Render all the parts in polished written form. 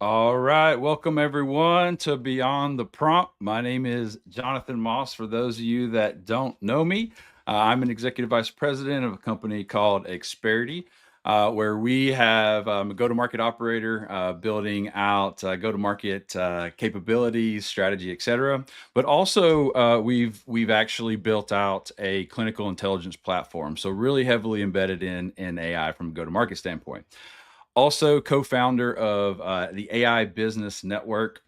All right, welcome everyone to Beyond the Prompt. My name is Jonathan Moss. For those of you that don't know me, I'm an executive vice president of a company called Xperity, where we have a go-to-market operator building out go-to-market capabilities, strategy, etc. But also, we've actually built out a clinical intelligence platform, so really heavily embedded in AI from a go-to-market standpoint. Also co-founder of the AI Business Network.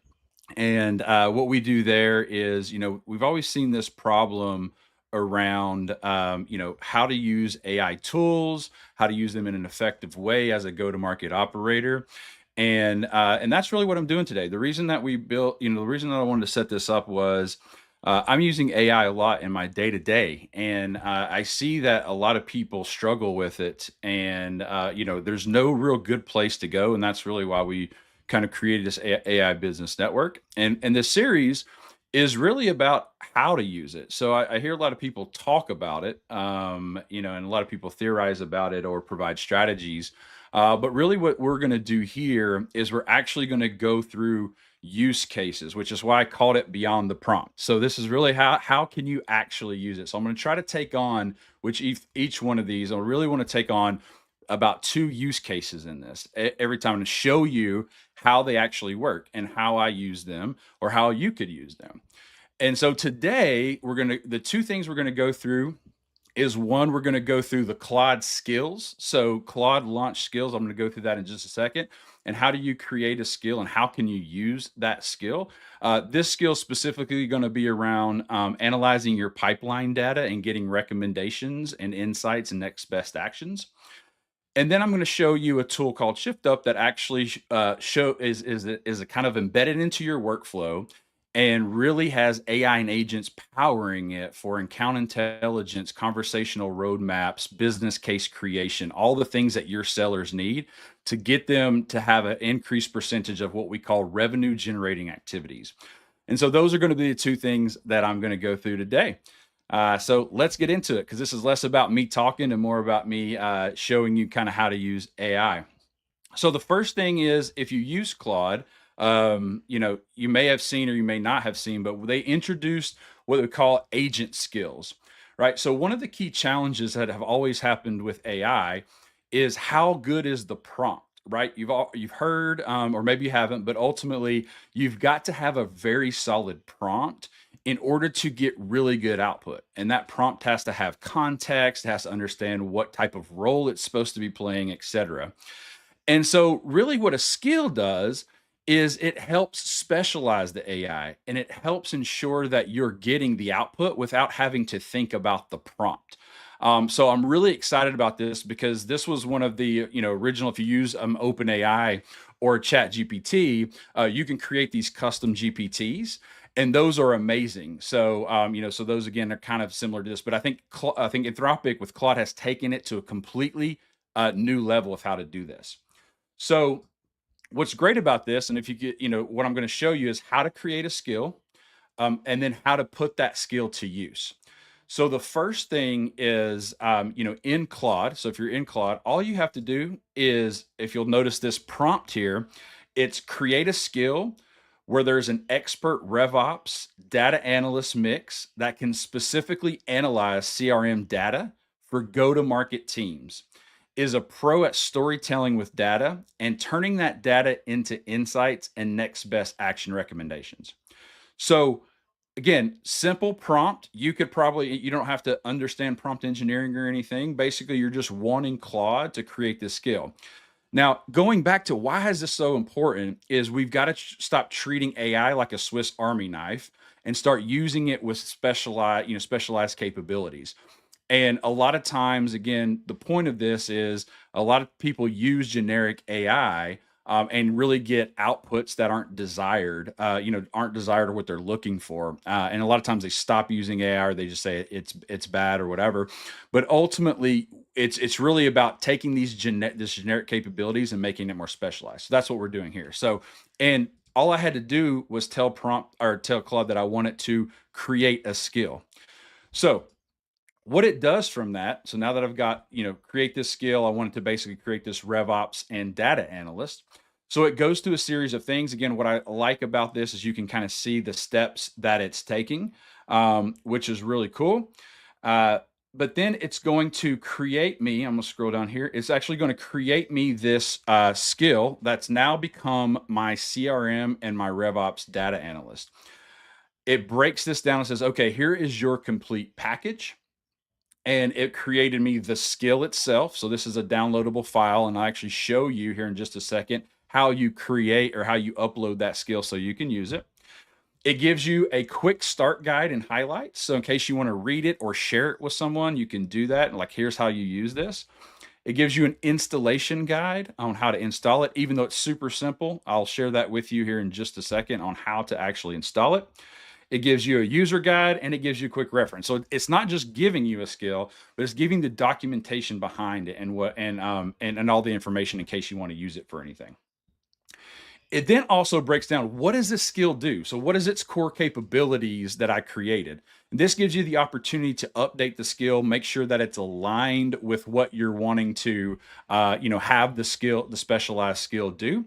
And what we do there is, we've always seen this problem around, how to use AI tools, how to use them in an effective way as a go-to-market operator. And that's really what I'm doing today. The reason that we built, the reason that I wanted to set this up was I'm using AI a lot in my day to day, and I see that a lot of people struggle with it. And there's no real good place to go, and that's really why we kind of created this AI business network. And this series is really about how to use it. So I hear a lot of people talk about it, and a lot of people theorize about it or provide strategies. But really, what we're going to do here is we're actually going to go through use cases, which is why I called it Beyond the Prompt. So this is really how can you actually use it. So I'm going to try to take on which each one of these. I really want to take on about 2 use cases in this every time to show you how they actually work and how I use them or how you could use them. And so today the 2 things we're going to go through is one, we're going to go through the Claude skills. So Claude launch skills, I'm going to go through that in just a second. And how do you create a skill and how can you use that skill? This skill specifically going to be around analyzing your pipeline data and getting recommendations and insights and next best actions. And then I'm going to show you a tool called Shift Up that actually is a kind of embedded into your workflow and really has AI and agents powering it for account intelligence, conversational roadmaps, business case creation, all the things that your sellers need to get them to have an increased percentage of what we call revenue generating activities. And so those are going to be the 2 things that I'm going to go through today. So let's get into it because this is less about me talking and more about me showing you kind of how to use AI. So the first thing is if you use Claude, you may have seen or you may not have seen, but they introduced what we call agent skills, right? So one of the key challenges that have always happened with AI is how good is the prompt, right? You've heard, or maybe you haven't, but ultimately you've got to have a very solid prompt in order to get really good output. And that prompt has to have context, has to understand what type of role it's supposed to be playing, etc. And so, really, what a skill does is it helps specialize the AI and it helps ensure that you're getting the output without having to think about the prompt. So I'm really excited about this because this was one of the original. If you use OpenAI or Chat GPT, you can create these custom GPTs, and those are amazing. So so those again are kind of similar to this, but I think Anthropic with Claude has taken it to a completely new level of how to do this. So what's great about this, and if you get, what I'm going to show you is how to create a skill, and then how to put that skill to use. So the first thing is, in Claude. So if you're in Claude, all you have to do is, if you'll notice this prompt here, it's create a skill where there's an expert RevOps data analyst mix that can specifically analyze CRM data for go-to-market teams, is a pro at storytelling with data and turning that data into insights and next best action recommendations. So again, simple prompt. You don't have to understand prompt engineering or anything. Basically, you're just wanting Claude to create this skill. Now, going back to why is this so important is we've got to stop treating AI like a Swiss Army knife and start using it with specialized capabilities. And a lot of times, again, the point of this is a lot of people use generic AI and really get outputs that aren't desired or what they're looking for. And a lot of times they stop using AI or they just say it's bad or whatever. But ultimately, it's really about taking this generic capabilities and making it more specialized. So that's what we're doing here. So and all I had to do was tell Claude that I wanted to create a skill. So what it does from that, so now that I've got, create this skill, I wanted to basically create this RevOps and data analyst. So it goes through a series of things. Again, what I like about this is you can kind of see the steps that it's taking, which is really cool. But then it's going to create me, I'm going to scroll down here. It's actually going to create me this skill that's now become my CRM and my RevOps data analyst. It breaks this down and says, okay, here is your complete package. And it created me the skill itself. So this is a downloadable file, and I'll actually show you here in just a second how you create or how you upload that skill so you can use it. It gives you a quick start guide and highlights. So in case you want to read it or share it with someone, you can do that. Like, here's how you use this. It gives you an installation guide on how to install it, even though it's super simple. I'll share that with you here in just a second on how to actually install it. It gives you a user guide and it gives you a quick reference. So it's not just giving you a skill, but it's giving the documentation behind it and all the information in case you want to use it for anything. It then also breaks down, what does this skill do? So what is its core capabilities that I created? And this gives you the opportunity to update the skill, make sure that it's aligned with what you're wanting to, have the specialized skill do.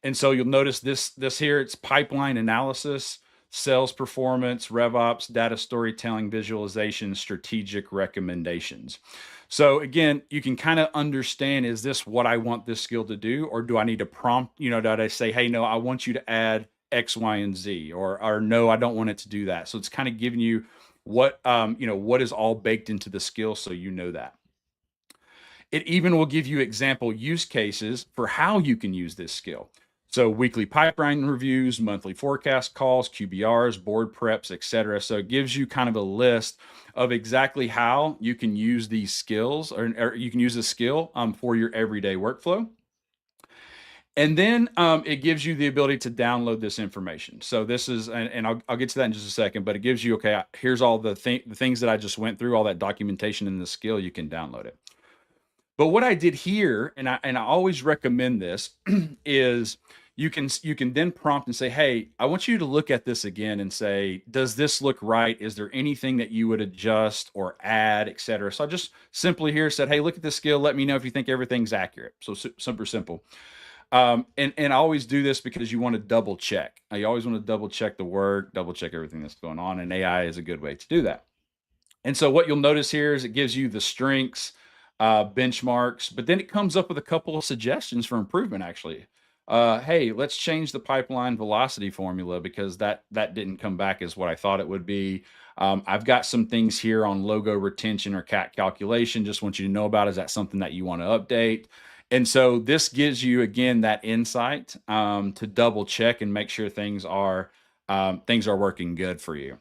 And so you'll notice this here, it's pipeline analysis, sales performance, RevOps, data storytelling, visualization, strategic recommendations. So again, you can kind of understand, is this what I want this skill to do? Or do I need to prompt, do I say, hey, no, I want you to add X, Y, and Z, or no, I don't want it to do that. So it's kind of giving you what is all baked into the skill. So you know that. It even will give you example use cases for how you can use this skill. So weekly pipeline reviews, monthly forecast calls, QBRs, board preps, etc. So it gives you kind of a list of exactly how you can use these skills or you can use a skill for your everyday workflow. And then it gives you the ability to download this information. So this is, and I'll get to that in just a second, but it gives you, okay, here's all the things that I just went through, all that documentation in the skill, you can download it. But what I did here, and I always recommend this, is you can then prompt and say, hey, I want you to look at this again and say, does this look right? Is there anything that you would adjust or add, et cetera? So I just simply here said, hey, look at this skill. Let me know if you think everything's accurate. So super simple. And I always do this because you want to double check. You always want to double check the work, double check everything that's going on, and AI is a good way to do that. And so what you'll notice here is it gives you the strengths, benchmarks, but then it comes up with a couple of suggestions for improvement, actually. Hey, let's change the pipeline velocity formula because that didn't come back as what I thought it would be. I've got some things here on logo retention or CAC calculation. Just want you to know about, is that something that you want to update? And so this gives you, again, that insight to double check and make sure things are working good for you.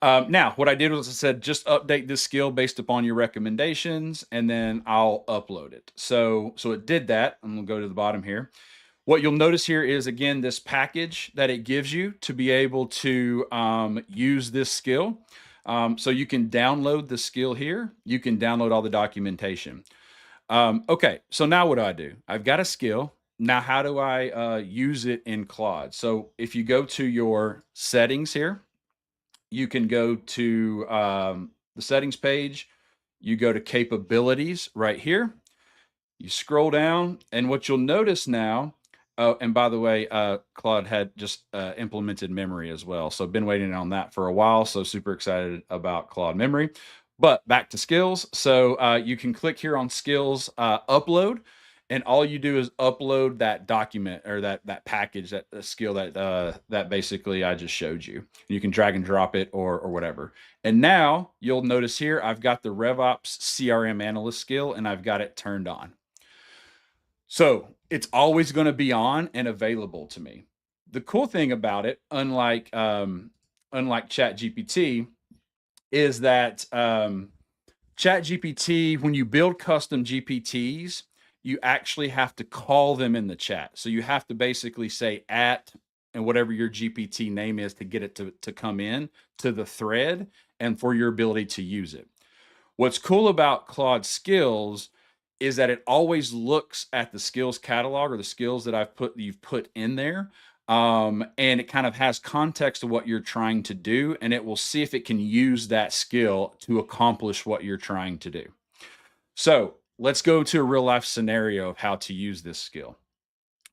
Now, what I did was I said, just update this skill based upon your recommendations, and then I'll upload it. So it did that. I'm gonna go to the bottom here. What you'll notice here is, again, this package that it gives you to be able to use this skill. So you can download the skill here. You can download all the documentation. Okay, so now what do? I've got a skill. Now, how do I use it in Claude? So if you go to your settings here, you can go to the settings page. You go to capabilities right here. You scroll down, and what you'll notice now Oh, and by the way, Claude had just implemented memory as well. So been waiting on that for a while. So super excited about Claude memory. But back to skills. So you can click here on skills upload, and all you do is upload that document or that package, that skill that basically I just showed you. You can drag and drop it or whatever. And now you'll notice here I've got the RevOps CRM analyst skill, and I've got it turned on. So it's always going to be on and available to me. The cool thing about it, unlike ChatGPT, is that ChatGPT, when you build custom GPTs, you actually have to call them in the chat. So you have to basically say at and whatever your GPT name is to get it to come in to the thread and for your ability to use it. What's cool about Claude Skills is that it always looks at the skills catalog or the skills that you've put in there. And it kind of has context of what you're trying to do, and it will see if it can use that skill to accomplish what you're trying to do. So let's go to a real life scenario of how to use this skill.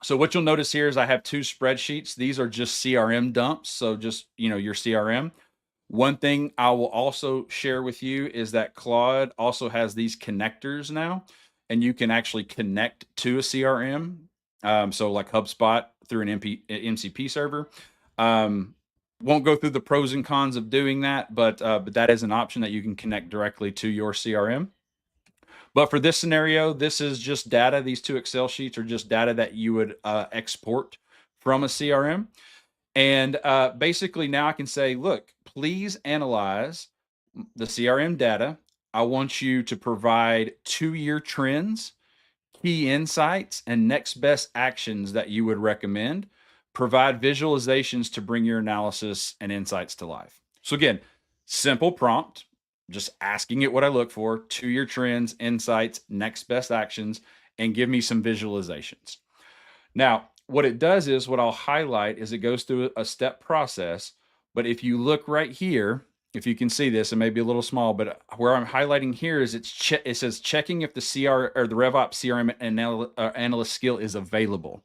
So what you'll notice here is I have two spreadsheets. These are just CRM dumps. So just, your CRM. One thing I will also share with you is that Claude also has these connectors now, and you can actually connect to a CRM. So like HubSpot through an MCP server. Won't go through the pros and cons of doing that, but that is an option that you can connect directly to your CRM. But for this scenario, this is just data. These two Excel sheets are just data that you would export from a CRM. And basically now I can say, look, please analyze the CRM data. I want you to provide 2-year trends, key insights, and next best actions that you would recommend. Provide visualizations to bring your analysis and insights to life. So again, simple prompt, just asking it what I look for, 2-year trends, insights, next best actions, and give me some visualizations. Now, what it does is what I'll highlight is it goes through a step process. But if you look right here, if you can see this, it may be a little small, but where I'm highlighting here is it says checking if the CR or the RevOps CRM analyst skill is available.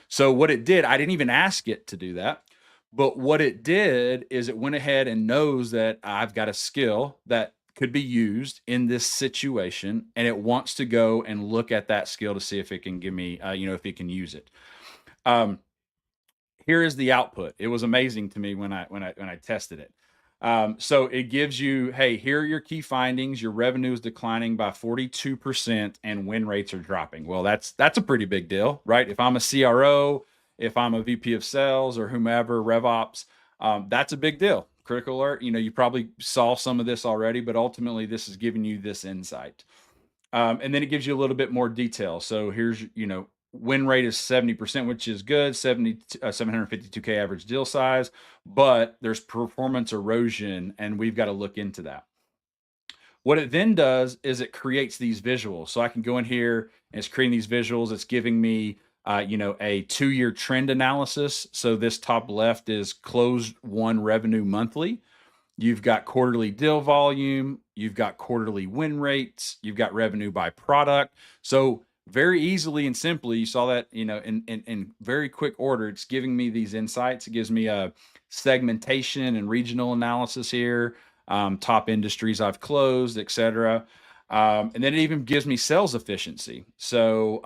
So what it did, I didn't even ask it to do that. But what it did is it went ahead and knows that I've got a skill that could be used in this situation, and it wants to go and look at that skill to see if it can give me, if it can use it. Here is the output. It was amazing to me when I tested it. So it gives you, hey, here are your key findings. Your revenue is declining by 42% and win rates are dropping. Well, that's a pretty big deal, right? If I'm a CRO, if I'm a VP of sales or whomever, RevOps, that's a big deal. Critical alert, you probably saw some of this already, but ultimately this is giving you this insight. And then it gives you a little bit more detail. So here's, win rate is 70%, which is good, 752K average deal size, but there's performance erosion, and we've got to look into that. What it then does is it creates these visuals. So I can go in here and it's creating these visuals. It's giving me, a 2-year trend analysis. So this top left is closed won revenue monthly. You've got quarterly deal volume, you've got quarterly win rates, you've got revenue by product. So very easily and simply, you saw that, in very quick order, it's giving me these insights. It gives me a segmentation and regional analysis here, top industries I've closed, et cetera. And then it even gives me sales efficiency. So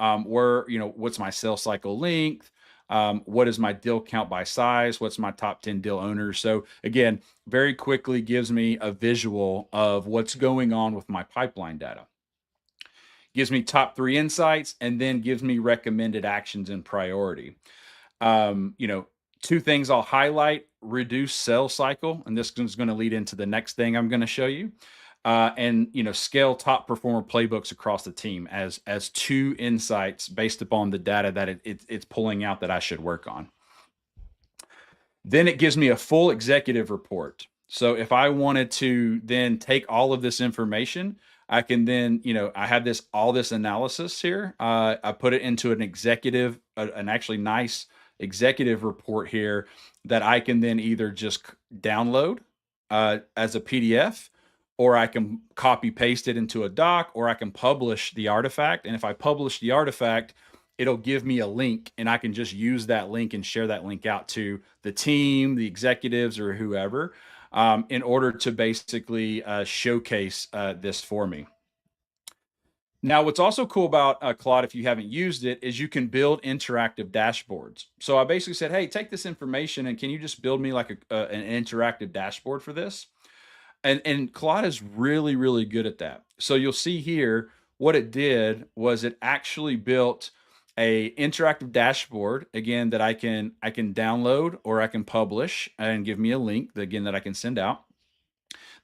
what's my sales cycle length? What is my deal count by size? What's my top 10 deal owners? So again, very quickly gives me a visual of what's going on with my pipeline data. Gives me top 3 insights and then gives me recommended actions in priority. 2 things I'll highlight: reduce sales cycle, and this is going to lead into the next thing I'm going to show you. And scale top performer playbooks across the team as 2 insights based upon the data that it's pulling out that I should work on. Then it gives me a full executive report. So if I wanted to then take all of this information, I can then, I have all this analysis here. I put it into an actually nice executive report here that I can then either just download as a PDF, or I can copy paste it into a doc, or I can publish the artifact. And if I publish the artifact, it'll give me a link, and I can just use that link and share that link out to the team, the executives, or whoever, in order to basically showcase this for me. Now, what's also cool about Claude, if you haven't used it, is you can build interactive dashboards. So I basically said, hey, take this information and can you just build me like an interactive dashboard for this? And Claude is really, really good at that. So you'll see here, what it did was it actually built a interactive dashboard, again, that I can download or I can publish and give me a link, again, that I can send out,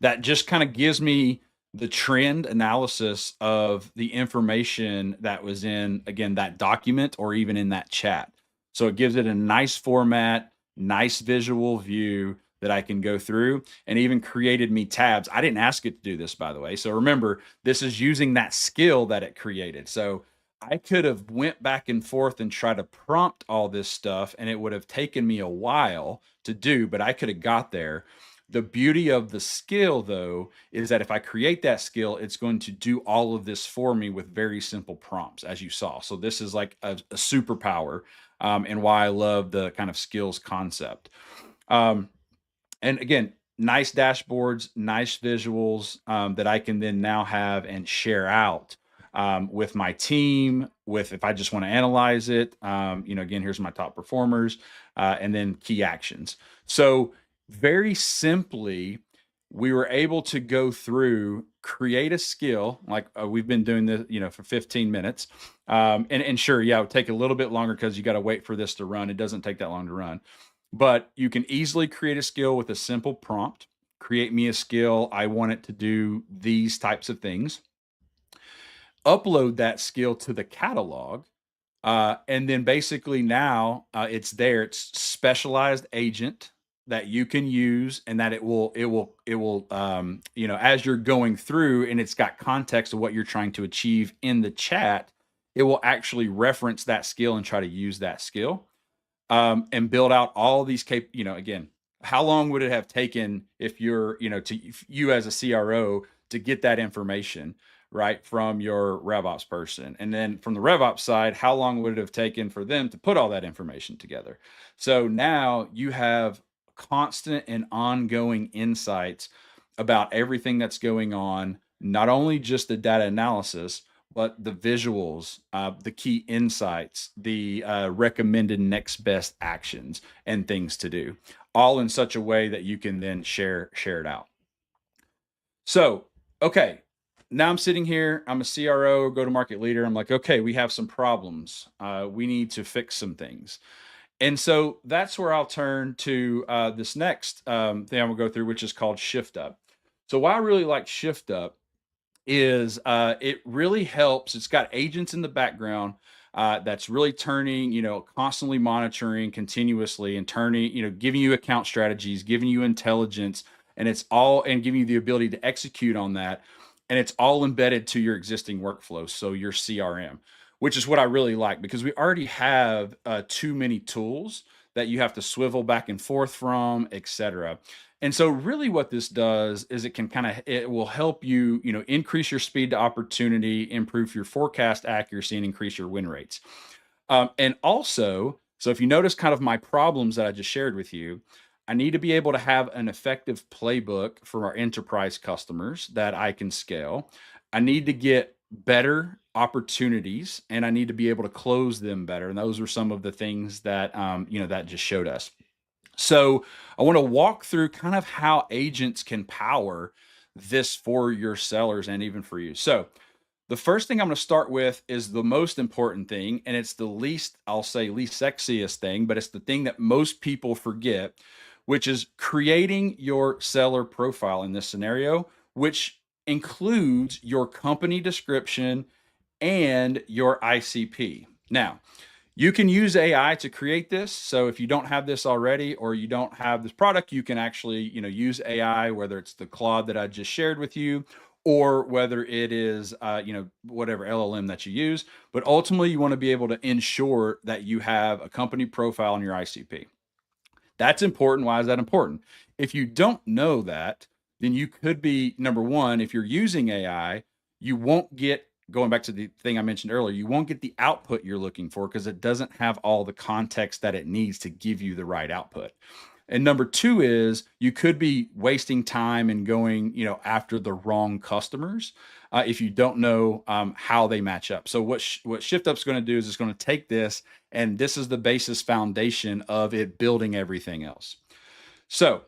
that just kind of gives me the trend analysis of the information that was in, again, that document or even in that chat. So it gives it a nice format, nice visual view that I can go through, and even created me tabs. I didn't ask it to do this, by the way. So remember, this is using that skill that it created. So I could have went back and forth and tried to prompt all this stuff, and it would have taken me a while to do, but I could have got there. The beauty of the skill, though, is that if I create that skill, it's going to do all of this for me with very simple prompts, as you saw. So this is like a superpower, and why I love the kind of skills concept. Um, and again, nice dashboards, nice visuals, that I can then now have and share out, with my team, with if I just want to analyze it. Again, here's my top performers, and then key actions. So very simply, we were able to go through, create a skill like we've been doing this, for 15 minutes. And sure, yeah, it would take a little bit longer because you got to wait for this to run. It doesn't take that long to run, but you can easily create a skill with a simple prompt. Create me a skill. I want it to do these types of things. Upload that skill to the catalog, and then basically now it's there. It's specialized agent that you can use, and that it will as you're going through, and it's got context of what you're trying to achieve in the chat. It will actually reference that skill and try to use that skill, and build out all these again, how long would it have taken if you're, if you as a CRO to get that information, right, from your RevOps person? And then from the RevOps side, how long would it have taken for them to put all that information together? So now you have constant and ongoing insights about everything that's going on, not only just the data analysis, but the visuals, the key insights, the recommended next best actions and things to do, all in such a way that you can then share it out. So, okay, now I'm sitting here. I'm a CRO, go-to-market leader. I'm like, okay, we have some problems. We need to fix some things. And so that's where I'll turn to this next thing I'm gonna go through, which is called Shift Up. So why I really like Shift Up is it really helps. It's got agents in the background that's really turning, constantly monitoring continuously and turning, giving you account strategies, giving you intelligence, and it's all and giving you the ability to execute on that. And it's all embedded to your existing workflow, so your CRM, which is what I really like because we already have too many tools that you have to swivel back and forth from, etc. And so really what this does is it will help you, increase your speed to opportunity, improve your forecast accuracy, and increase your win rates. And also, so if you notice kind of my problems that I just shared with you, I need to be able to have an effective playbook for our enterprise customers that I can scale. I need to get better opportunities, and I need to be able to close them better. And those are some of the things that that just showed us. So I want to walk through kind of how agents can power this for your sellers and even for you. So the first thing I'm going to start with is the most important thing, and it's the least, I'll say, least sexiest thing, but it's the thing that most people forget, which is creating your seller profile in this scenario, which includes your company description and your ICP. Now, you can use AI to create this. So if you don't have this already or you don't have this product, you can actually, use AI, whether it's the Claude that I just shared with you, or whether it is, whatever LLM that you use. But ultimately, you want to be able to ensure that you have a company profile in your ICP. That's important. Why is that important? If you don't know that, then you could be, number one, if you're using AI, you won't get going back to the thing I mentioned earlier, you won't get the output you're looking for because it doesn't have all the context that it needs to give you the right output. And number two is you could be wasting time and going, after the wrong customers if you don't know how they match up. So what Shift Up's going to do is it's going to take this, and this is the basis foundation of it building everything else. So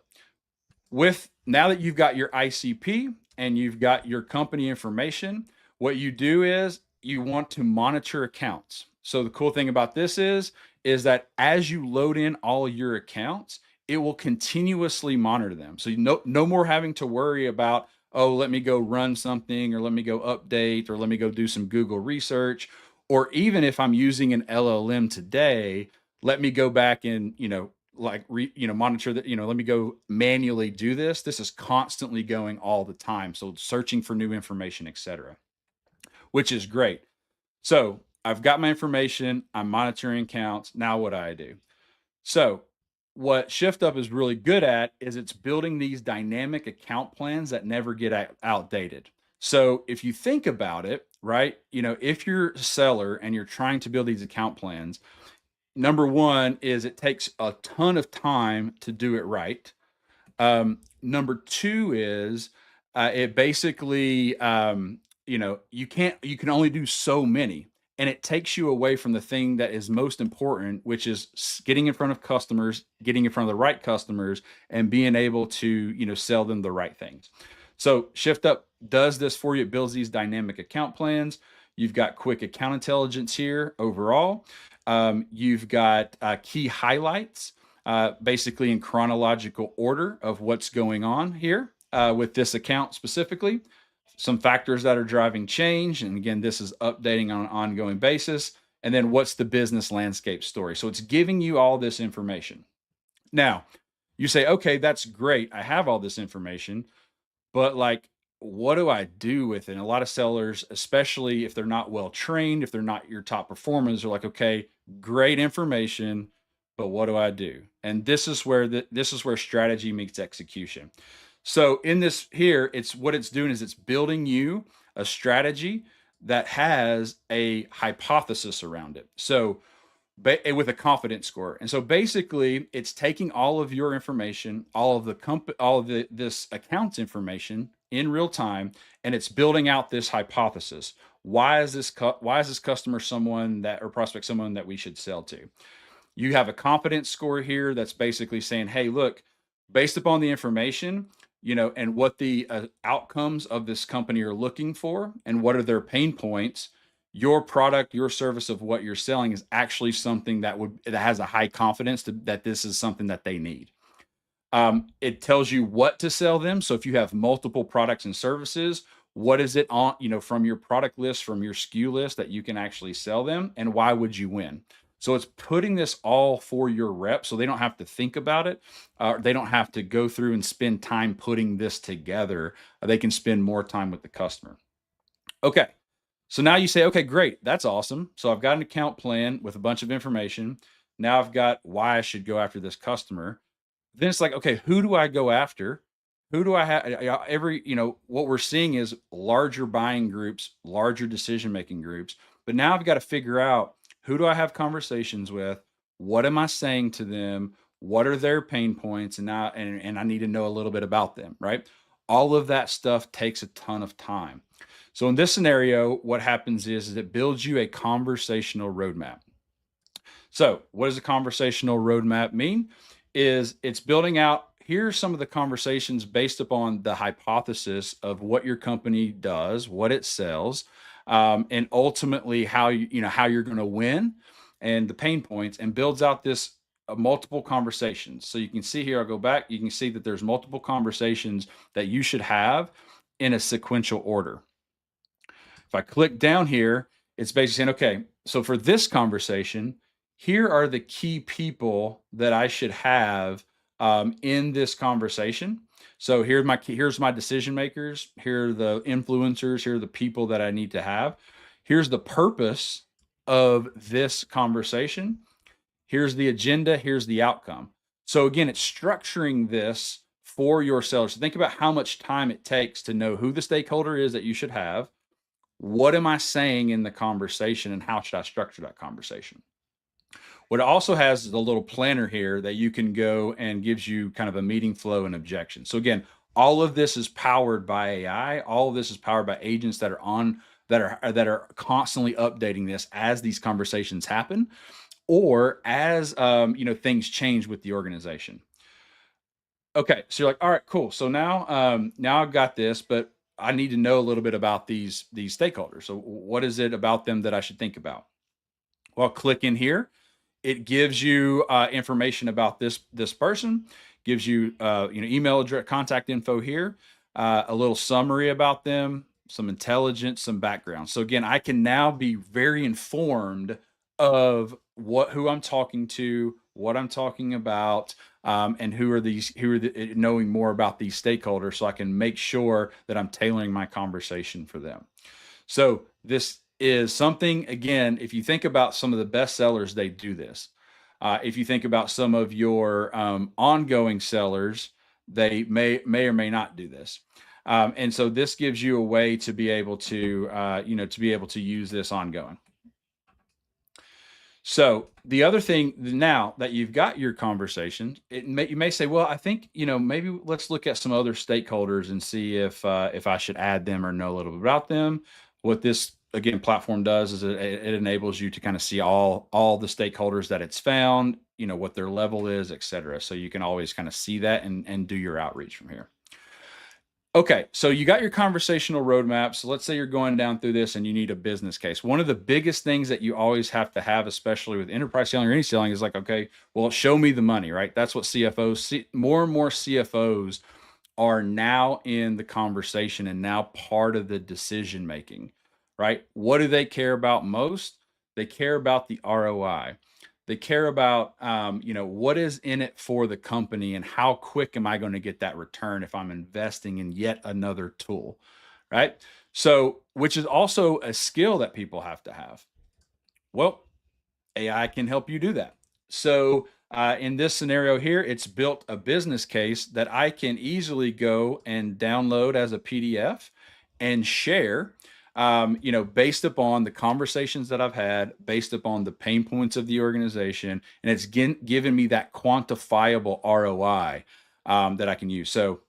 with now that you've got your ICP and you've got your company information, what you do is you want to monitor accounts. So the cool thing about this is that as you load in all your accounts, it will continuously monitor them. So no more having to worry about, oh, let me go run something, or let me go update, or let me go do some Google research. Or even if I'm using an LLM today, let me go back and, monitor that, let me go manually do this. This is constantly going all the time. So searching for new information, etc., which is great. So I've got my information, I'm monitoring accounts. Now what do I do? So what ShiftUp is really good at is it's building these dynamic account plans that never get outdated. So if you think about it, right, if you're a seller and you're trying to build these account plans, number one is it takes a ton of time to do it right. Number two is it basically, you can only do so many, and it takes you away from the thing that is most important, which is getting in front of customers, getting in front of the right customers, and being able to, sell them the right things. So ShiftUp does this for you. It builds these dynamic account plans. You've got quick account intelligence here overall. You've got key highlights, basically in chronological order of what's going on here with this account specifically. Some factors that are driving change. And again, this is updating on an ongoing basis. And then what's the business landscape story? So it's giving you all this information. Now, you say, okay, that's great. I have all this information, but what do I do with it? And a lot of sellers, especially if they're not well trained, if they're not your top performers, are like, okay, great information, but what do I do? And this is where strategy meets execution. So in this here, what it's doing is it's building you a strategy that has a hypothesis around it. So with a confidence score. And so basically it's taking all of your information, all of this account's information in real time, and it's building out this hypothesis. Why is this customer or prospect someone that we should sell to? You have a confidence score here that's basically saying, hey, look, based upon the information, and what the outcomes of this company are looking for and what are their pain points, your product, your service of what you're selling is actually something that has a high confidence that this is something that they need. It tells you what to sell them. So if you have multiple products and services, what is it on, from your product list, from your SKU list that you can actually sell them, and why would you win? So it's putting this all for your rep, so they don't have to think about it. They don't have to go through and spend time putting this together. They can spend more time with the customer. Okay. So now you say, okay, great. That's awesome. So I've got an account plan with a bunch of information. Now I've got why I should go after this customer. Then it's like, okay, who do I go after? Who do I have? What we're seeing is larger buying groups, larger decision-making groups. But now I've got to figure out, who do I have conversations with? What am I saying to them? What are their pain points? And I need to know a little bit about them, right? All of that stuff takes a ton of time. So in this scenario, what happens is it builds you a conversational roadmap. So what does a conversational roadmap mean? It's building out, here's some of the conversations based upon the hypothesis of what your company does, what it sells, and ultimately how you're going to win and the pain points, and builds out this multiple conversations. So you can see here, I'll go back, you can see that there's multiple conversations that you should have in a sequential order. If I click down here, it's basically saying, okay, so for this conversation, here are the key people that I should have in this conversation. So here's my decision makers. Here are the influencers. Here are the people that I need to have. Here's the purpose of this conversation. Here's the agenda. Here's the outcome. So again, it's structuring this for your sellers. So think about how much time it takes to know who the stakeholder is that you should have, what am I saying in the conversation and how should I structure that conversation? What it also has is a little planner here that you can go and gives you kind of a meeting flow and objection. So again, all of this is powered by AI. All of this is powered by agents that are on that are constantly updating this as these conversations happen, or as things change with the organization. Okay, so you're like, all right, cool. So now I've got this, but I need to know a little bit about these stakeholders. So what is it about them that I should think about? Well, click in here. It gives you information about this person, gives you email address, contact info here, a little summary about them, some intelligence, some background. So again, I can now be very informed of who I'm talking to, what I'm talking about, and knowing more about these stakeholders, so I can make sure that I'm tailoring my conversation for them. So this is something, again, if you think about some of the best sellers, they do this. If you think about some of your ongoing sellers, they may or may not do this. And so this gives you a way to be able to use this ongoing. So the other thing, now that you've got your conversation, you may say, well, I think, maybe let's look at some other stakeholders and see if I should add them or know a little bit about them. What this, again, platform does is it enables you to kind of see all the stakeholders that it's found, what their level is, et cetera. So you can always kind of see that and do your outreach from here. Okay, so you got your conversational roadmap. So let's say you're going down through this and you need a business case. One of the biggest things that you always have to have, especially with enterprise selling or any selling, is like, okay, well, show me the money, right? That's what CFOs see. More and more CFOs are now in the conversation and now part of the decision making, right? What do they care about most? They care about the ROI. They care about, what is in it for the company and how quick am I going to get that return if I'm investing in yet another tool, right? So, which is also a skill that people have to have. Well, AI can help you do that. So, in this scenario here, it's built a business case that I can easily go and download as a PDF and share, based upon the conversations that I've had, based upon the pain points of the organization, and it's given me that quantifiable ROI that I can use. So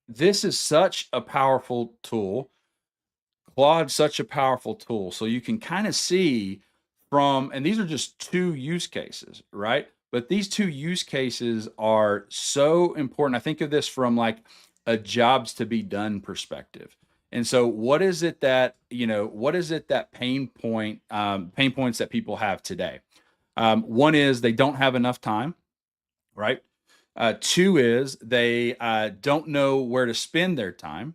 this is such a powerful tool. Claude's such a powerful tool. So you can kind of see and these are just two use cases, right? But these two use cases are so important. I think of this from like a jobs to be done perspective. And so what is it that, pain points that people have today? One is they don't have enough time, right? Two is they don't know where to spend their time,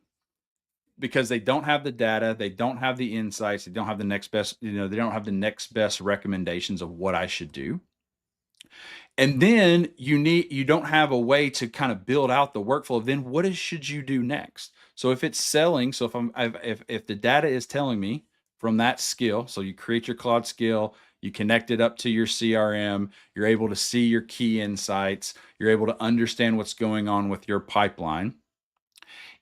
because they don't have the data, they don't have the insights, they don't have the next best, they don't have the next best recommendations of what I should do. And then you don't have a way to kind of build out the workflow. Then should you do next? So if it's selling, so if the data is telling me from that skill, so you create your Claude skill, you connect it up to your CRM, you're able to see your key insights, you're able to understand what's going on with your pipeline.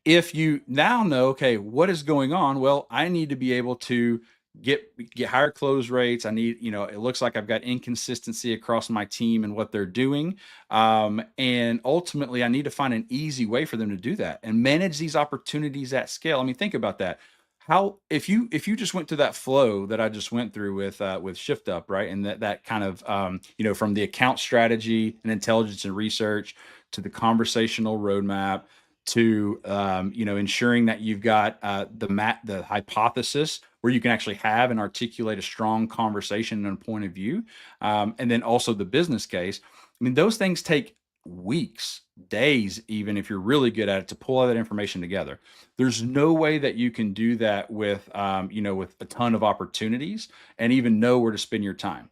If you now know, okay, what is going on? Well, I need to be able to get higher close rates. I need, it looks like I've got inconsistency across my team and what they're doing. And ultimately, I need to find an easy way for them to do that and manage these opportunities at scale. I mean, think about that. How if you just went through that flow that I just went through with Shift Up, right? And that kind of from the account strategy and intelligence and research to the conversational roadmap to ensuring that you've got the hypothesis where you can actually have and articulate a strong conversation and a point of view, and then also the business case. I mean, those things take weeks, days, even if you're really good at it, to pull all that information together. There's no way that you can do that with with a ton of opportunities and even know where to spend your time.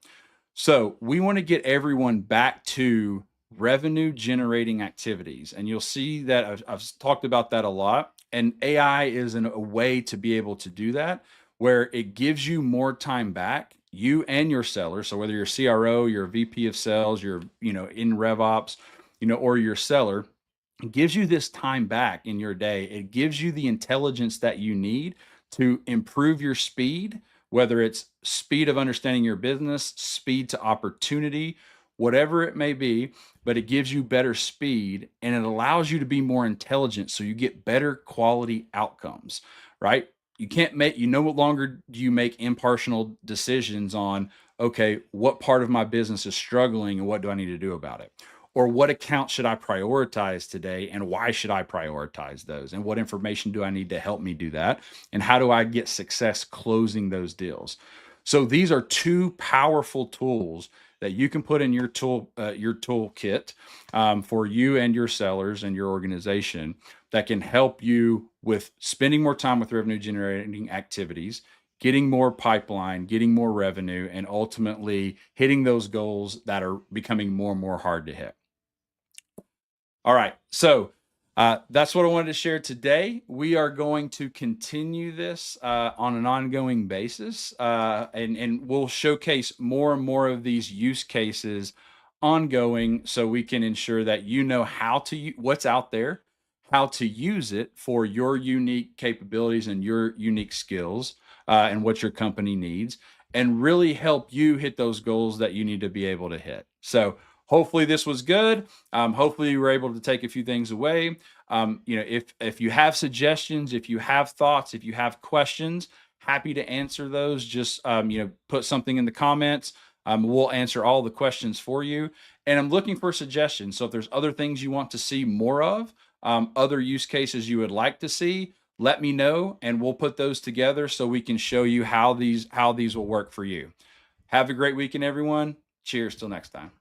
So we want to get everyone back to revenue generating activities. And you'll see that I've talked about that a lot. And AI is a way to be able to do that, where it gives you more time back, you and your seller. So whether you're CRO, you're a VP of sales, you're, in RevOps, or your seller, It gives you this time back in your day. It gives you the intelligence that you need to improve your speed, whether it's speed of understanding your business, speed to opportunity, whatever it may be, but it gives you better speed and it allows you to be more intelligent so you get better quality outcomes, right? You can't make, you no longer do you make impartial decisions on, okay, what part of my business is struggling and what do I need to do about it? Or what account should I prioritize today and why should I prioritize those? And what information do I need to help me do that? And how do I get success closing those deals? So these are two powerful tools that you can put in your toolkit for you and your sellers and your organization that can help you with spending more time with revenue generating activities, getting more pipeline, getting more revenue, and ultimately hitting those goals that are becoming more and more hard to hit. All right. So that's what I wanted to share today. We are going to continue this on an ongoing basis, and we'll showcase more and more of these use cases ongoing so we can ensure that you know how to what's out there, how to use it for your unique capabilities and your unique skills, and what your company needs, and really help you hit those goals that you need to be able to hit. So hopefully this was good. Hopefully you were able to take a few things away. If you have suggestions, if you have thoughts, if you have questions, happy to answer those. Just put something in the comments. We'll answer all the questions for you. And I'm looking for suggestions. So if there's other things you want to see more of, other use cases you would like to see, let me know, and we'll put those together so we can show you how these will work for you. Have a great weekend, everyone. Cheers till next time.